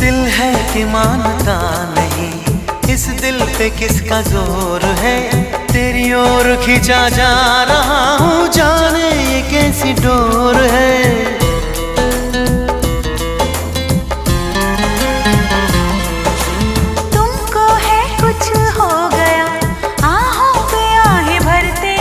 दिल है कि मानता नहीं, इस दिल पे किसका जोर है। तेरी ओर खींचा जा रहा हूँ, जाने ये कैसी डोर है।